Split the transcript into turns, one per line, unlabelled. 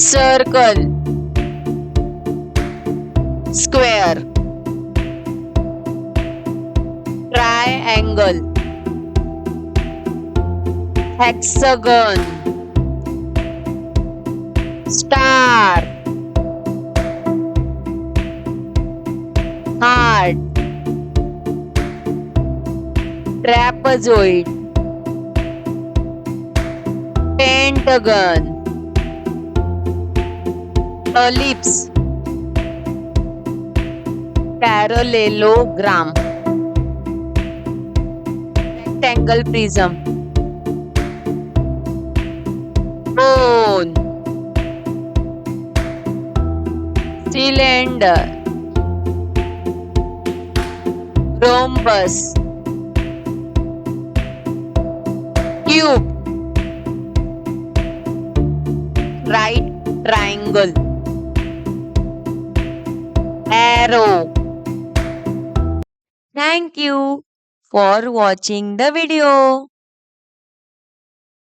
circle, square, triangle, hexagon, star, heart, trapezoid, pentagon, ellipse, parallelogram, rectangle prism, cone, cylinder, rhombus, cube, right triangle, arrow. Thank you for watching the video.